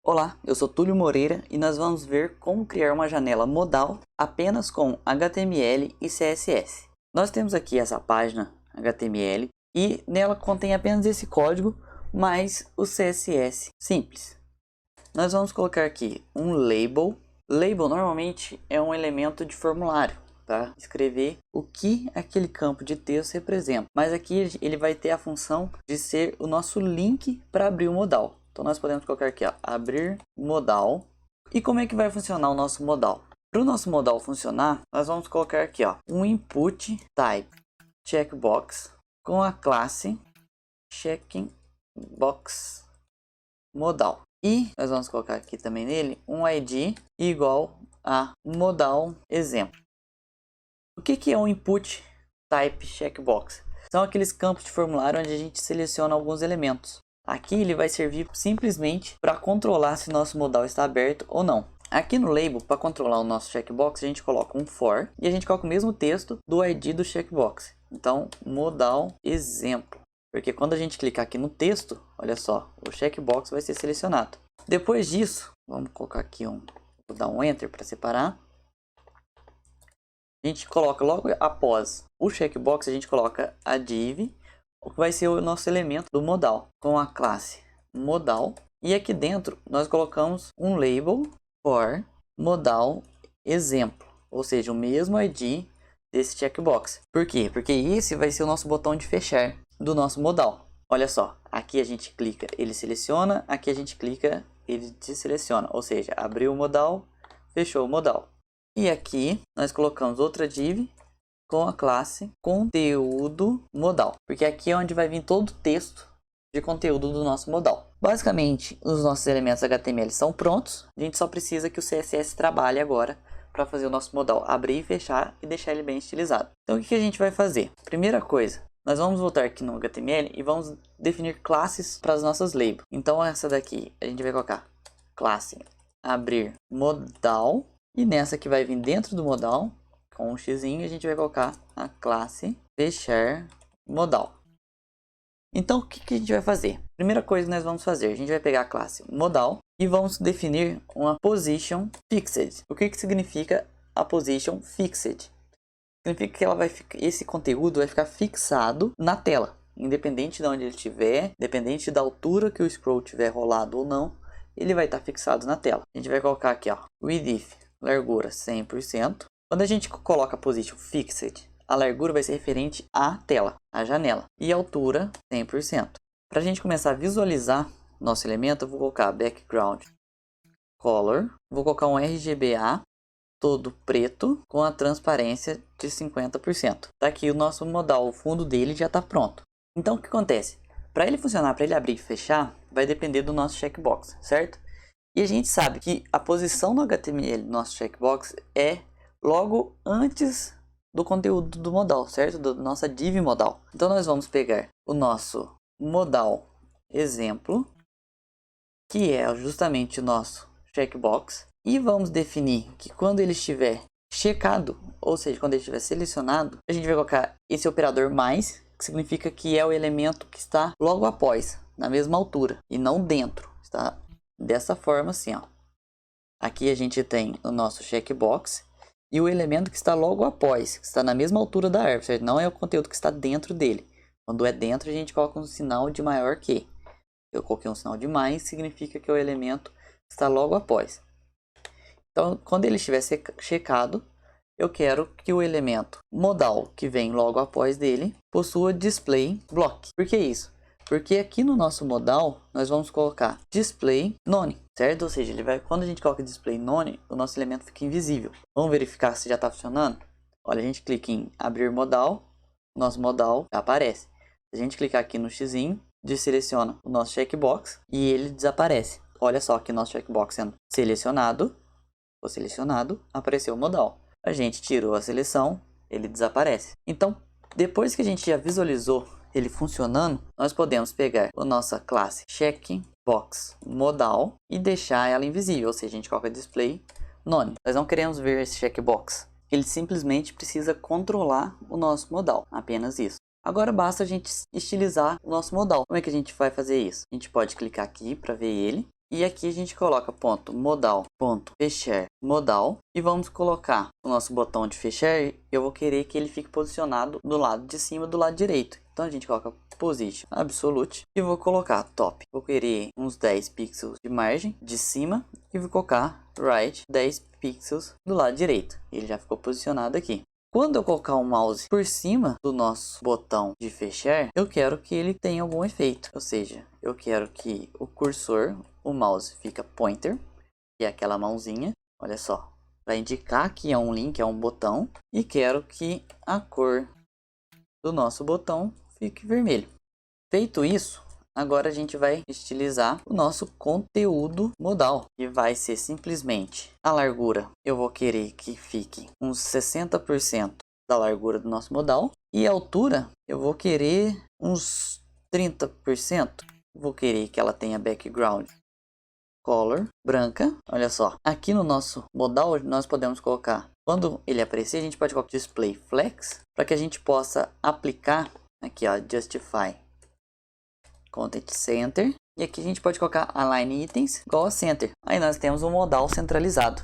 Olá, eu sou Túlio Moreira e nós vamos ver como criar uma janela modal apenas com HTML e CSS. Nós temos aqui essa página HTML e nela contém apenas esse código mais o CSS simples. Nós vamos colocar aqui um label. Label normalmente é um elemento de formulário para escrever o que aquele campo de texto representa. Mas aqui ele vai ter a função de ser o nosso link para abrir o modal. Então nós podemos colocar aqui, ó, abrir modal. E como é que vai funcionar o nosso modal? Para o nosso modal funcionar, nós vamos colocar aqui, ó, um input type checkbox com a classe checkbox modal. E nós vamos colocar aqui também nele um ID igual a modal exemplo. O que é um input type checkbox? São aqueles campos de formulário onde a gente seleciona alguns elementos. Aqui ele vai servir simplesmente para controlar se nosso modal está aberto ou não. Aqui no label, para controlar o nosso checkbox, a gente coloca um for e a gente coloca o mesmo texto do ID do checkbox. Então, modal exemplo. Porque quando a gente clicar aqui no texto, olha só, o checkbox vai ser selecionado. Depois disso, vamos colocar aqui vou dar um enter para separar. A gente coloca logo após o checkbox, a gente coloca a div, o que vai ser o nosso elemento do modal, com a classe modal. E aqui dentro nós colocamos um label for modal exemplo, ou seja, o mesmo ID desse checkbox. Por quê? Porque esse vai ser o nosso botão de fechar do nosso modal. Olha só, aqui a gente clica, ele seleciona, aqui a gente clica, ele deseleciona, ou seja, abriu o modal, fechou o modal. E aqui nós colocamos outra div com a classe conteúdo modal, porque aqui é onde vai vir todo o texto de conteúdo do nosso modal. Basicamente, os nossos elementos HTML são prontos, a gente só precisa que o CSS trabalhe agora para fazer o nosso modal abrir e fechar e deixar ele bem estilizado. Então o que a gente vai fazer? Primeira coisa, nós vamos voltar aqui no HTML e vamos definir classes para as nossas labels. Então essa daqui a gente vai colocar classe abrir modal, e nessa que vai vir dentro do modal, com um xizinho, a gente vai colocar a classe fechar modal. Então o que a gente vai fazer? Primeira coisa que nós vamos fazer, a gente vai pegar a classe modal e vamos definir uma position fixed. O que significa a position fixed? Significa que ela vai esse conteúdo vai ficar fixado na tela, independente de onde ele estiver, independente da altura que o scroll tiver rolado ou não, ele vai estar fixado na tela. A gente vai colocar aqui, ó, width, largura 100%. Quando a gente coloca a position fixed, a largura vai ser referente à tela, à janela, e a altura 100%. Para a gente começar a visualizar nosso elemento, eu vou colocar background color, vou colocar um RGBA todo preto com a transparência de 50%. Tá aqui o nosso modal, o fundo dele já está pronto. Então o que acontece? Para ele funcionar, para ele abrir e fechar, vai depender do nosso checkbox, certo? E a gente sabe que a posição no HTML do nosso checkbox é logo antes do conteúdo do modal, certo? Da nossa div modal. Então nós vamos pegar o nosso modal exemplo, que é justamente o nosso checkbox, e vamos definir que quando ele estiver checado, ou seja, quando ele estiver selecionado, a gente vai colocar esse operador mais, que significa que é o elemento que está logo após, na mesma altura, e não dentro. Está dessa forma assim, ó. Aqui a gente tem o nosso checkbox e o elemento que está logo após, que está na mesma altura da árvore, certo? Não é o conteúdo que está dentro dele. Quando é dentro, a gente coloca um sinal de maior que. Eu coloquei um sinal de mais, significa que é o elemento que está logo após. Então, quando ele estiver checado, eu quero que o elemento modal que vem logo após dele possua display block. Por que isso? Porque aqui no nosso modal, nós vamos colocar display none, certo? Ou seja, ele vai, quando a gente coloca display none, o nosso elemento fica invisível. Vamos verificar se já está funcionando? Olha, a gente clica em abrir modal, o nosso modal já aparece. Se a gente clicar aqui no xizinho, deseleciona o nosso checkbox e ele desaparece. Olha só que nosso checkbox sendo selecionado, foi selecionado, apareceu o modal. A gente tirou a seleção, ele desaparece. Então, depois que a gente já visualizou ele funcionando, nós podemos pegar a nossa classe checkbox modal e deixar ela invisível, ou seja, a gente coloca display none. Nós não queremos ver esse checkbox, ele simplesmente precisa controlar o nosso modal, apenas isso. Agora basta a gente estilizar o nosso modal. Como é que a gente vai fazer isso? A gente pode clicar aqui para ver ele. E aqui a gente coloca ponto modal, ponto fechar modal. E vamos colocar o nosso botão de fechar. Eu vou querer que ele fique posicionado do lado de cima do lado direito. Então a gente coloca position absolute e vou colocar top. Vou querer uns 10 pixels de margem de cima e vou colocar right 10 pixels do lado direito. Ele já ficou posicionado aqui. Quando eu colocar o mouse por cima do nosso botão de fechar, eu quero que ele tenha algum efeito. Ou seja, eu quero que o cursor, o mouse fica pointer, que é aquela mãozinha, olha só, para indicar que é um link, é um botão. E quero que a cor do nosso botão fique vermelho. Feito isso, agora a gente vai estilizar o nosso conteúdo modal, que vai ser simplesmente a largura. Eu vou querer que fique uns 60% da largura do nosso modal e a altura eu vou querer uns 30%. Vou querer que ela tenha background color branca. Olha só, aqui no nosso modal nós podemos colocar, quando ele aparecer, a gente pode colocar display flex para que a gente possa aplicar aqui, ó, justify content center, e aqui a gente pode colocar align itens igual a center. Aí nós temos um modal centralizado.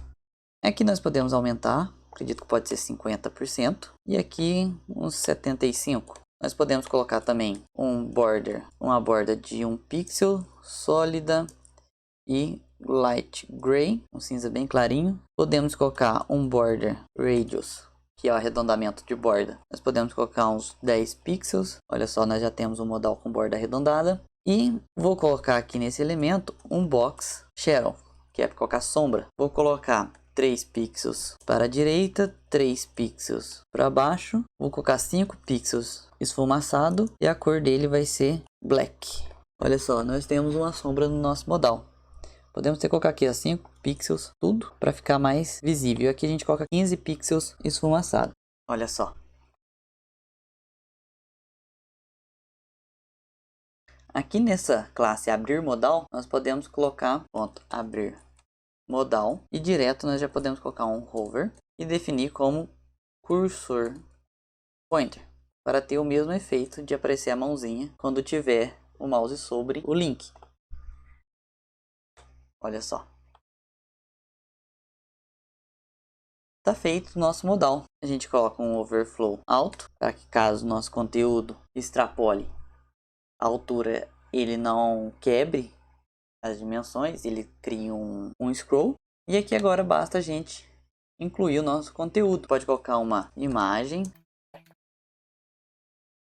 Aqui nós podemos aumentar, acredito que pode ser 50%, e aqui uns 75%. Nós podemos colocar também um border, uma borda de 1 pixel, sólida e light gray, um cinza bem clarinho. Podemos colocar um border radius, que é o arredondamento de borda. Nós podemos colocar uns 10 pixels. Olha só, nós já temos um modal com borda arredondada. E vou colocar aqui nesse elemento um box shadow, que é para colocar sombra. Vou colocar 3 pixels para a direita, 3 pixels para baixo. Vou colocar 5 pixels esfumaçado e a cor dele vai ser black. Olha só, nós temos uma sombra no nosso modal. Podemos colocar aqui a 5 pixels, tudo para ficar mais visível. Aqui a gente coloca 15 pixels esfumaçado. Olha só. Aqui nessa classe abrir modal, nós podemos colocar ponto abrir modal e direto nós já podemos colocar um hover e definir como cursor pointer para ter o mesmo efeito de aparecer a mãozinha quando tiver o mouse sobre o link. Olha só. Tá feito o nosso modal. A gente coloca um overflow alto para que caso o nosso conteúdo extrapole a altura, ele não quebre as dimensões, ele cria um scroll. E aqui agora basta a gente incluir o nosso conteúdo. Pode colocar uma imagem.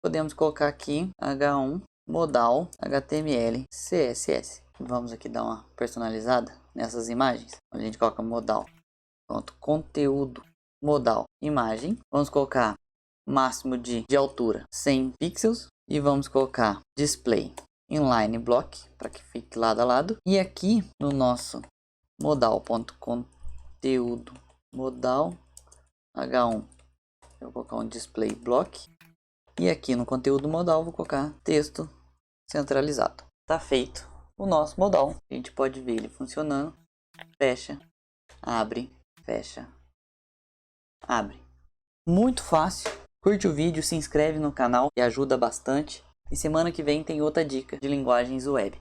Podemos colocar aqui H1 modal HTML CSS. Vamos aqui dar uma personalizada nessas imagens. A gente coloca modal. Pronto, conteúdo modal imagem. Vamos colocar máximo de altura 100 pixels e vamos colocar display inline block para que fique lado a lado. E aqui no nosso modal.conteúdo modal H1 eu vou colocar um display block e aqui no conteúdo modal vou colocar texto centralizado. Tá feito o nosso modal. A gente pode ver ele funcionando. Fecha, abre, fecha, abre. Muito fácil. Curte o vídeo, se inscreve no canal que ajuda bastante. E semana que vem tem outra dica de linguagens web.